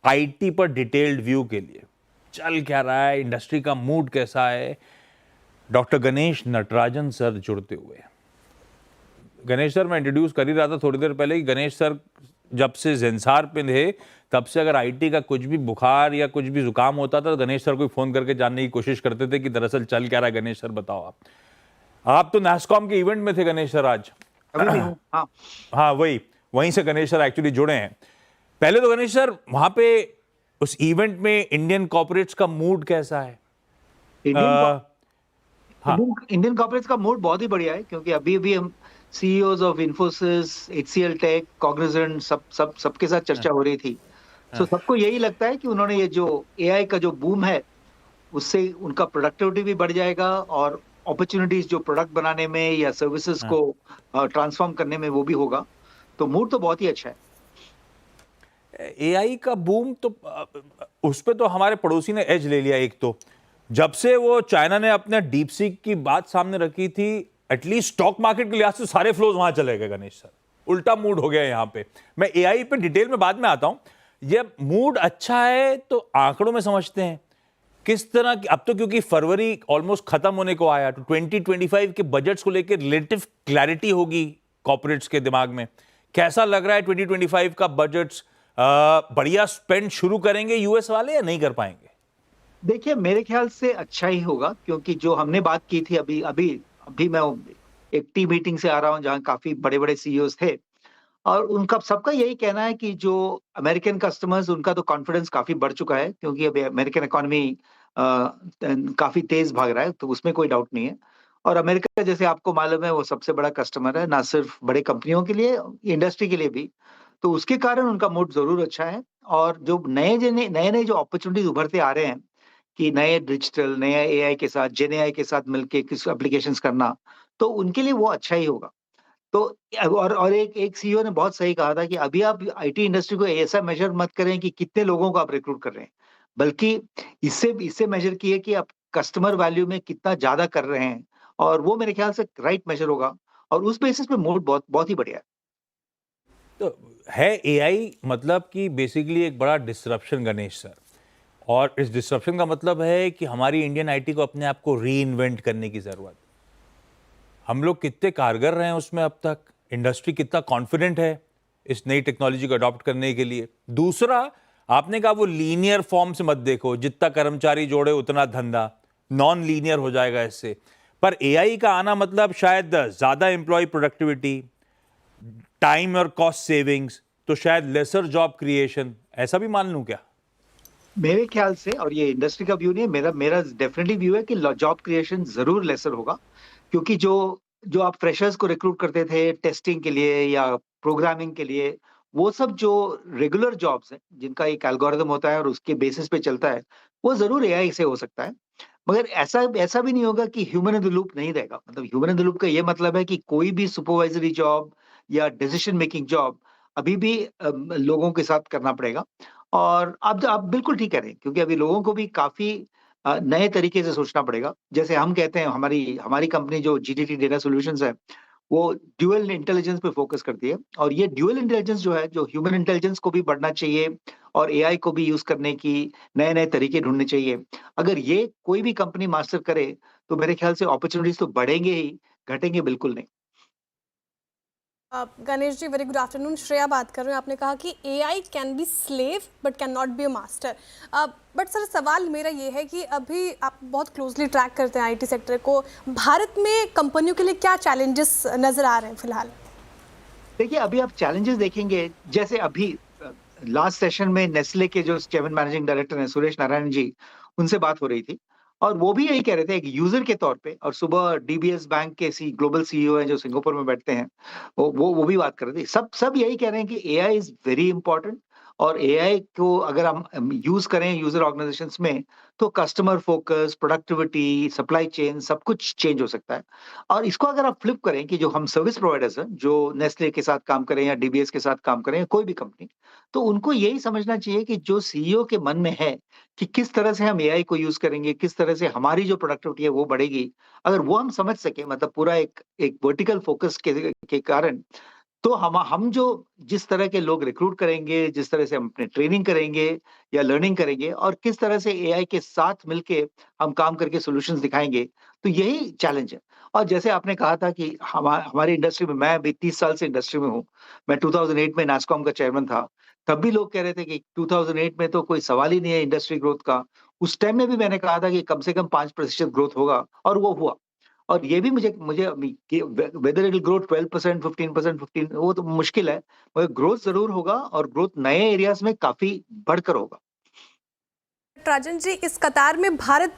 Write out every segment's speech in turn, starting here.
IT पर detailed view के लिए चल क्या रहा है, इंडस्ट्री का मूड कैसा है, डॉक्टर गणेश नटराजन सर जुड़ते हुए। गणेश सर, मैं इंट्रोड्यूस कर ही रहा था थोड़ी देर पहले कि गणेश सर जब से ज़ेंसार पे थे तब से अगर आईटी का कुछ भी बुखार या कुछ भी जुकाम होता था तो गणेश सर को फोन करके जानने की कोशिश करते थे कि दरअसल चल क्या रहा है। गणेश सर बताओ, आप तो नैस्कॉम के इवेंट में थे गणेश सर आज। अभी भी हूँ। हाँ हाँ, वहीं से गणेश सर एक्चुअली जुड़े हैं। पहले तो गणेश सर, वहां पे उस इवेंट में इंडियन कॉर्पोरेट्स का मूड कैसा है? हाँ, इंडियन कॉर्पोरेट्स का मूड बहुत ही बढ़िया है, क्योंकि अभी अभी हम CEOs of Infosys, HCL Tech, Cognizant सबके साथ चर्चा हो रही थी। सो सबको यही लगता है कि उन्होंने ये जो एआई का जो बूम है उससे उनका प्रोडक्टिविटी भी बढ़ जाएगा और अपॉर्चुनिटीज जो प्रोडक्ट बनाने में या सर्विसेज को ट्रांसफॉर्म करने में वो भी होगा। तो मूड तो बहुत ही अच्छा है। एआई का बूम तो उस पे तो हमारे पड़ोसी ने एज ले लिया। एक तो जब से वो चाइना ने अपने डीप सीक की बात सामने रखी थी, एटलीस्ट स्टॉक मार्केट के लिहाज से सारे फ्लोज वहां चले गए गणेश सर। उल्टा मूड हो गया यहां पे। मैं एआई पे डिटेल में बाद में आता हूं। ये मूड अच्छा है तो आंकड़ों में समझते हैं किस तरह की। अब तो क्योंकि फरवरी ऑलमोस्ट खत्म होने को आया तो 2025 के बजट्स को लेकर रिलेटिव क्लैरिटी होगी कॉर्पोरेट्स के दिमाग में। कैसा लग रहा है 2025 का बजट्स? बढ़िया स्पेंड शुरू करेंगे यूएस वाले या नहीं कर पाएंगे? देखिए, मेरे ख्याल से अच्छा ही होगा, क्योंकि जो हमने बात की थी अभी अभी अभी मैं एक टी मीटिंग से आ रहा हूं जहां काफी बड़े बड़े सीईओज थे, और उनका सबका यही कहना है कि जो अमेरिकन कस्टमर्स, उनका तो कॉन्फिडेंस काफी बढ़ चुका है, क्योंकि अभी अमेरिकन इकोनॉमी काफी तेज भाग रहा है, तो उसमें कोई डाउट नहीं है। और अमेरिका, जैसे आपको मालूम है, वो सबसे बड़ा कस्टमर है, ना सिर्फ बड़े कंपनियों के लिए, इंडस्ट्री के लिए भी। तो उसके कारण उनका मूड जरूर अच्छा है। और जो नए नए नए जो अपॉर्चुनिटीज उभरते आ रहे हैं कि नए डिजिटल, नया एआई के साथ, जेन एआई के साथ मिलके किस एप्लीकेशंस करना, तो उनके लिए वो अच्छा ही होगा। तो और एक सीईओ ने बहुत सही कहा था कि अभी आप आईटी इंडस्ट्री को ऐसा मेजर मत करें कि कितने लोगों को आप रिक्रूट कर रहे हैं, बल्कि इससे इससे मेजर किए कि आप कस्टमर वैल्यू में कितना ज्यादा कर रहे हैं। और वो मेरे ख्याल से राइट मेजर होगा, और उस बेसिस पे मूड बहुत बहुत ही बढ़िया है। तो है एआई मतलब कि बेसिकली एक बड़ा डिसरप्शन गणेश सर। और इस डिसरप्शन का मतलब है कि हमारी इंडियन आईटी को अपने आप को री इन्वेंट करने की जरूरत। हम लोग कितने कारगर रहे हैं उसमें अब तक, इंडस्ट्री कितना कॉन्फिडेंट है इस नई टेक्नोलॉजी को अडॉप्ट करने के लिए। दूसरा, आपने कहा वो लीनियर फॉर्म से मत देखो, जितना कर्मचारी जोड़े उतना धंधा, नॉन लीनियर हो जाएगा इससे। पर एआई का आना मतलब शायद ज्यादा एम्प्लॉय प्रोडक्टिविटी, टाइम और कॉस्ट सेविंग्स, तो शायद लेसर जॉब क्रिएशन, ऐसा भी मान लूं क्या? मेरे ख्याल से, और ये इंडस्ट्री का व्यू नहीं है, मेरा मेरा डेफिनेटली व्यू है कि जॉब क्रिएशन जरूर लेसर होगा। क्योंकि जो जो आप फ्रेशर्स को रिक्रूट करते थे टेस्टिंग के लिए या प्रोग्रामिंग के लिए, वो सब जो रेगुलर जॉब्स हैं जिनका एक एल्गोरिदम होता है और उसके बेसिस पे चलता है, वो जरूर एआई से हो सकता है। मगर ऐसा ऐसा भी नहीं होगा कि ह्यूमन इन द लूप नहीं रहेगा। मतलब ह्यूमन इन द लूप का ये मतलब है कि कोई भी सुपरवाइजरी जॉब या डिसीजन मेकिंग जॉब अभी भी लोगों के साथ करना पड़ेगा। और आप बिल्कुल ठीक कह रहे हैं, क्योंकि अभी लोगों को भी काफी नए तरीके से सोचना पड़ेगा। जैसे हम कहते हैं, हमारी हमारी कंपनी जो जीटीटी डेटा सॉल्यूशंस है, वो ड्यूअल इंटेलिजेंस पे फोकस करती है। और ये ड्यूअल इंटेलिजेंस जो है, जो ह्यूमन इंटेलिजेंस को भी बढ़ना चाहिए और एआई को भी यूज करने की नए नए तरीके ढूंढने चाहिए। अगर ये कोई भी कंपनी मास्टर करे, तो मेरे ख्याल से अपॉर्चुनिटीज तो बढ़ेंगे ही, घटेंगे बिल्कुल नहीं। Ganesh ji, very good afternoon. Shreya बात कर रहे हैं। आपने कहा कि AI can be slave but can not be a master. But sir, सवाल मेरा ये है कि अभी आप बहुत क्लोजली ट्रैक करते हैं आईटी सेक्टर को, भारत में कंपनियों के लिए क्या चैलेंजेस नजर आ रहे हैं फिलहाल? देखिए, अभी आप चैलेंजेस देखेंगे, जैसे अभी लास्ट सेशन में नेस्ले के जो चेयरमैन मैनेजिंग डायरेक्टर हैं, सुरेश नारायण जी, उनसे बात हो रही थी। और वो भी यही कह रहे थे एक यूजर के तौर पे। और सुबह डीबीएस बैंक के ग्लोबल सीईओ हैं जो सिंगापुर में बैठते हैं, वो भी बात कर रहे थे। सब सब यही कह रहे हैं कि एआई इज वेरी इंपॉर्टेंट। और एआई को अगर हम यूज करें यूजर ऑर्गेनाइजेशंस में, तो customer focus, productivity, supply chain, सब कुछ चेंज हो सकता है। और इसको अगर आप फ्लिप करें कि जो हम सर्विस प्रोवाइडर्स हैं, जो नेस्ले के साथ काम करें या डीबीएस के साथ काम करें या कोई भी कंपनी, तो उनको यही समझना चाहिए कि जो सीईओ के मन में है कि किस तरह से हम एआई को यूज करेंगे, किस तरह से हमारी जो प्रोडक्टिविटी है वो बढ़ेगी, अगर वो हम समझ सके, मतलब पूरा एक एक वर्टिकल फोकस के कारण, तो हम जो जिस तरह के लोग रिक्रूट करेंगे, जिस तरह से हम अपने ट्रेनिंग करेंगे या लर्निंग करेंगे और किस तरह से एआई के साथ मिलके हम काम करके सॉल्यूशंस दिखाएँगे, तो यही चैलेंज है। और जैसे आपने कहा था कि हमारी इंडस्ट्री में मैं अभी 30 साल से इंडस्ट्री में हूँ। मैं 2008 में नासकॉम का चेयरमैन था। तब भी लोग कह रहे थे कि 2008 में तो कोई सवाल ही नहीं है इंडस्ट्री ग्रोथ का। उस टाइम में भी मैंने कहा था कि कम से कम 5% ग्रोथ होगा और वो हुआ। और ये भी मुझे मुझे अभी कि वेदर इट विल ग्रो 12%, 15%, 15 वो तो मुश्किल है, मगर ग्रोथ ज़रूर होगा और ग्रोथ नए एरियाज़ में काफ़ी बढ़कर होगा। राजन जी, इस कतार में भारत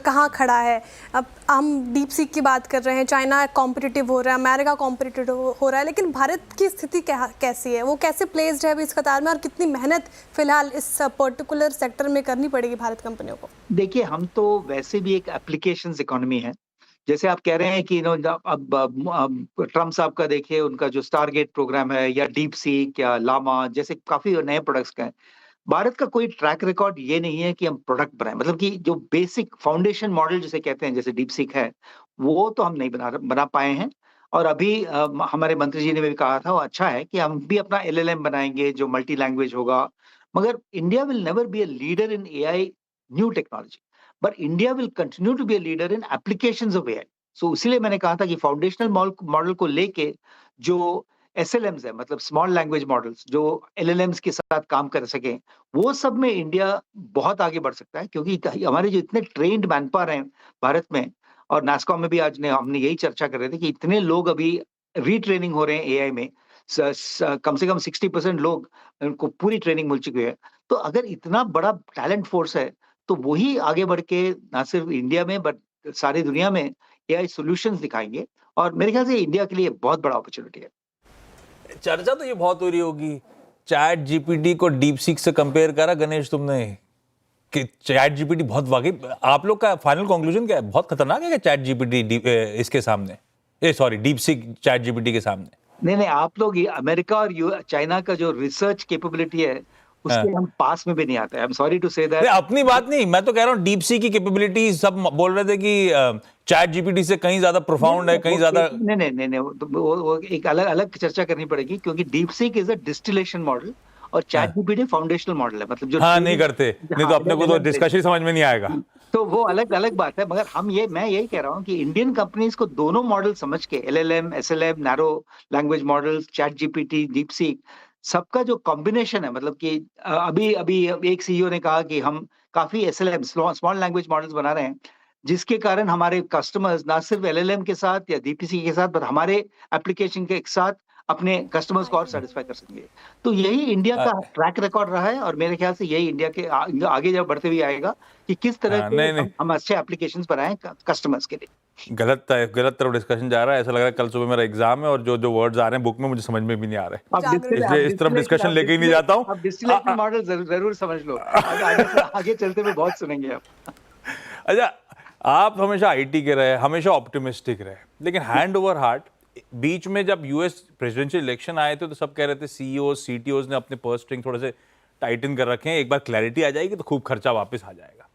कहाँ खड़ा है? अब हम डीप सीक की बात कर रहे हैं, चाइना कॉम्पिटिटिव हो रहा है, अमेरिका कॉम्पिटिटिव हो रहा है, लेकिन भारत की स्थिति कैसी है? वो कैसे प्लेस्ड है अभी इस कतार में और कितनी मेहनत फिलहाल इस पर्टिकुलर सेक्टर में करनी पड़ेगी भारत कंपनियों को? देखिए, हम तो वैसे भी एक एप्लीकेशंस इकोनॉमी है। जैसे आप कह रहे हैं कि अब ट्रम्प साहब का देखिए उनका जो स्टारगेट प्रोग्राम है या डीप सीक या लामा जैसे काफ़ी नए प्रोडक्ट्स का है। भारत का कोई ट्रैक रिकॉर्ड ये नहीं है कि हम प्रोडक्ट बनाएँ, मतलब कि जो बेसिक फाउंडेशन मॉडल जिसे कहते हैं, जैसे डीपसीक है, वो तो हम नहीं बना पाए हैं। और अभी हमारे मंत्री जी ने भी कहा था, वो अच्छा है कि हम भी अपना एलएलएम बनाएँगे जो मल्टी लैंग्वेज होगा। मगर India will never be a leader in AI new technology, but India will continue to be a leader in applications of AI. So इसीलिए मैंने कहा था कि फाउंडेशनल मॉडल को लेके जो एसएलएम्स है, मतलब स्मॉल लैंग्वेज मॉडल्स जो एलएलएम्स के साथ काम कर सकें, वो सब में इंडिया बहुत आगे बढ़ सकता है, क्योंकि हमारे जो इतने ट्रेन्ड मैनपावर हैं भारत में, और नासकॉम में भी आज ने हमने यही चर्चा कर रहे थे कि इतने लोग अभी रीट्रेनिंग हो रहे हैं एआई में। कम से कम 60% लोग उनको पूरी ट्रेनिंग मिल चुकी है। तो अगर इतना बड़ा टैलेंट फोर्स है, तो वही आगे बढ़ के ना सिर्फ इंडिया में बट सारी दुनिया में एआई सॉल्यूशंस दिखाएंगे। और मेरे ख्याल से इंडिया के लिए बहुत बड़ा अपॉर्चुनिटी है। चर्चा तो ये बहुत हो रही होगी, चैट जीपीटी को डीप सीक से कंपेयर करा गणेश तुमने कि चैट जीपीटी बहुत वाकई, आप लोग का फाइनल कंक्लूजन क्या है? बहुत खतरनाक है क्या चैट जीपीटी इसके सामने, sorry deep seek chat GPT के सामने? नहीं, आप लोग ये अमेरिका और चाइना का जो रिसर्च कैपेबिलिटी है, उसके हाँ। हम पास में भी नहीं आते। I am sorry to say that. नहीं, अपनी बात नहीं, मैं तो कह रहा हूँ डीप सी की कैपेबिलिटी सब बोल रहे थे कि चैट जीपीटी से कहीं ज्यादा प्रोफाउंड है, कहीं ज्यादा। नहीं, वो एक अलग अलग चर्चा करनी पड़ेगी, क्योंकि deep seek is a distillation model और चैट जीपीटी फाउंडेशनल मॉडल है, मतलब जो हाँ, नहीं करते, नहीं तो अपने को तो डिस्कशन समझ में नहीं आएगा। तो वो अलग अलग बात है। मगर मैं यही कह रहा हूँ कि इंडियन कंपनीज को दोनों मॉडल समझ के, LLM, SLM, narrow language models, chat GPT, deep seek, सबका जो कॉम्बिनेशन है, मतलब कि अभी अभी एक सीईओ ने कहा कि हम काफी एसएलएम, स्मॉल लैंग्वेज मॉडल्स बना रहे हैं, जिसके कारण हमारे कस्टमर्स ना सिर्फ एलएलएम के साथ या डीपीसी के साथ, बट हमारे एप्लीकेशन के साथ अपने कस्टमर्स को और सेटिस्फाई कर सकेंगे। तो यही इंडिया का ट्रैक रिकॉर्ड रहा है और मेरे ख्याल से यही इंडिया के आगे जब बढ़ते हुए आएगा कि किस तरह के नहीं, हम अच्छे एप्लीकेशंस बनाएं कस्टमर्स के लिए। गलत तरफ डिस्कशन जा रहा है, ऐसा लग रहा है कल सुबह मेरा एग्जाम है और जो जो वर्ड्स आ रहे हैं बुक में मुझे समझ में भी नहीं आ रहे, इसलिए इस तरफ डिस्कशन लेके ही नहीं जाता हूँ। अब डिस्टिलेशन मॉडल जरूर समझ लो, आगे चलते हुए बहुत सुनेंगे आप। अच्छा, आप हमेशा आईटी के रहे, हमेशा ऑप्टिमिस्टिक रहे, लेकिन हैंड ओवर हार्ट बीच में जब यूएस प्रेसिडेंशियल इलेक्शन आए थे तो सब कह रहे थे सीईओ सीटीओज ने अपने पर्स स्ट्रिंग थोड़े से टाइटन कर रखे हैं, एक बार क्लैरिटी आ जाएगी तो खूब खर्चा वापस आ जाएगा।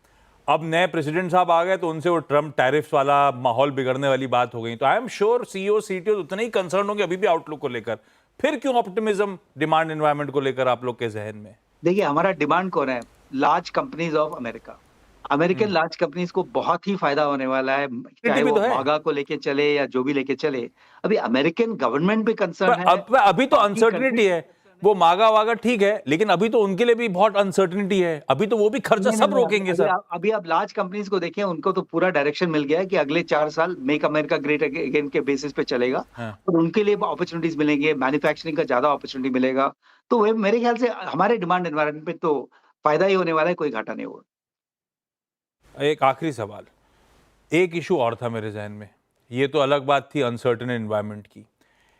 अब नए प्रेसिडेंट साहब आ गए तो उनसे वो ट्रम्प टैरिफ्स वाला माहौल बिगड़ने वाली बात हो गई, तो I am sure CEO CTO उतने ही कंसर्न होंगे अभी भी आउटलुक को लेकर। फिर क्यों ऑप्टिमिज्म डिमांड एनवायरनमेंट को लेकर आप लोग के जहन में? देखिए, हमारा डिमांड कौन है? Large companies of America. American large companies को बहुत ही फायदा होने वाला है, चाहे वो मागा को लेके चले या जो भी लेके चले। अभी अमेरिकन गवर्नमेंट भी कंसर्न है। अभी तो अनसर्टिनिटी है, वो मागा वागा ठीक है, लेकिन अभी तो उनके लिए भी बहुत अनसर्टिनिटी है, अभी तो वो भी खर्चा सब रोकेंगे सर। अभी आप लार्ज कंपनीज को देखें, उनको तो पूरा डायरेक्शन मिल गया है कि अगले 4 साल मेक अमेरिका ग्रेट अगेन के बेसिस पे चलेगा। और उनके लिए अपॉर्चुनिटीज मिलेंगे, मैन्युफैक्चरिंग का ज्यादा अपॉर्चुनिटी मिलेगा। तो मेरे ख्याल से हमारे डिमांड एनवायरनमेंट पे तो फायदा ही होने वाला है, कोई घाटा नहीं होगा। एक आखिरी सवाल, एक इशू और था मेरे जहन में, ये तो अलग बात थी अनसर्टेन एनवायरनमेंट की,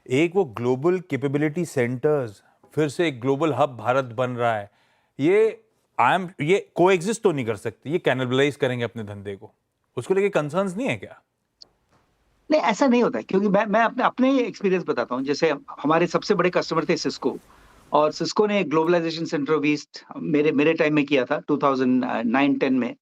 एक वो ग्लोबल कैपेबिलिटी सेंटर्स, फिर से एक ग्लोबल हब भारत बन रहा है, ये कोएग्जिस्ट तो नहीं कर सकते, ये कैनिबलाइज करेंगे अपने धंधे को, उसको लेके कंसर्न्स नहीं है क्या? नहीं, ऐसा नहीं होता है, क्योंकि मैं अपने एक्सपीरियंस बताता हूँ। जैसे हमारे सबसे बड़े कस्टमर थे सिस्को, और सिस्को ने ग्लोबलाइजेशन सेंटर ऑफ ईस्ट मेरे टाइम में किया था 2009-10 में।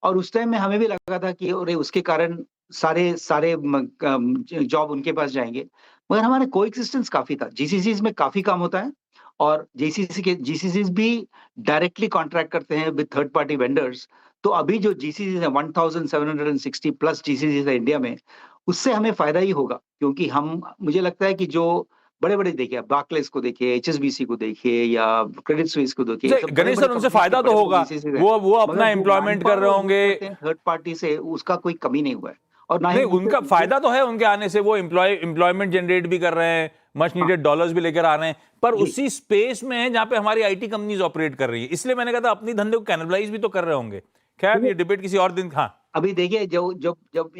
और उस टाइम में हमें भी लगा था कि अरे उसके कारण सारे जॉब उनके पास जाएंगे। मगर हमारे कोएक्सिस्टेंस काफ़ी था। जीसीसीज़ में काफ़ी काम होता है और जीसीसीज़ भी डायरेक्टली कॉन्ट्रैक्ट करते हैं विद थर्ड पार्टी वेंडर्स। तो अभी जो जीसीसीज़ हैं 1760 प्लस जीसीसीज़ है इंडिया में, उससे हमें फ़ायदा ही होगा क्योंकि हम मुझे लगता है कि जो बड़े-बड़े देखिए आप बार्कलेस को देखिए, एचएसबीसी को देखिए या क्रेडिट स्विस को देखिए, ये नहीं, सब गणेश बड़े-बड़े सर, उनसे कंपनीज़ के फायदा तो बड़े-बड़े होगा, जीसीसीज़ हैं। वो मगर अपना जो एम्प्लॉयमेंट कर रहे मैनपावर यूज़ होंगे। करते हैं थर्ड पार्टी से, उसका कोई कमी नहीं हुआ है और ना ही नहीं, मुझे उनका फायदा तो है उनके आने से, वो एम्प्लॉयमेंट जनरेट भी कर रहे हैं, मच हाँ, नीडेड डॉलर्स भी लेकर आ रहे हैं, पर जी। उसी स्पेस में है जहां पे हमारी आईटी कंपनीज ऑपरेट कर रही है, इसलिए मैंने कहा था अपनी धंधे को कैनबलाइज भी तो कर रहे होंगे। खैर, ये देखिए, डिबेट किसी और दिन। हाँ। अभी देखिए जो जब जब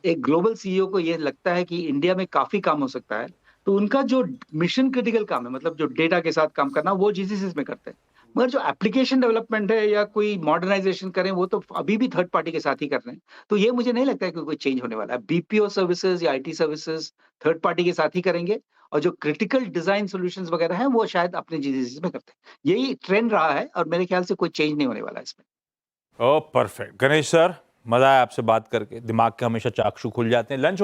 एक ग्लोबल सीईओ को ये लगता है कि इंडिया में काफ़ी काम हो सकता है, तो उनका जो मिशन क्रिटिकल काम है मतलब जो डेटा के साथ काम करना वो जीसीसीज़ में करते हैं। मगर जो एप्लीकेशन डेवलपमेंट है या कोई मॉडर्नाइज़ेशन करें वो तो अभी भी थर्ड पार्टी के साथ ही कर रहे हैं। तो ये मुझे नहीं लगता है कि कोई चेंज होने वाला है। बीपीओ सर्विसेज़ या आईटी सर्विसेज़ थर्ड पार्टी के साथ ही करेंगे और जो क्रिटिकल डिज़ाइन सॉल्यूशंस वगैरह हैं वो शायद अपने जीसीसीज़ में करते हैं। यही ट्रेंड रहा है और मेरे ख्याल से कोई चेंज नहीं होने वाला है इसमें। ओ परफेक्ट गणेश सर, मजा आया आपसे बात करके, दिमाग के हमेशा चाक्षु खुल जाते हैं। लंच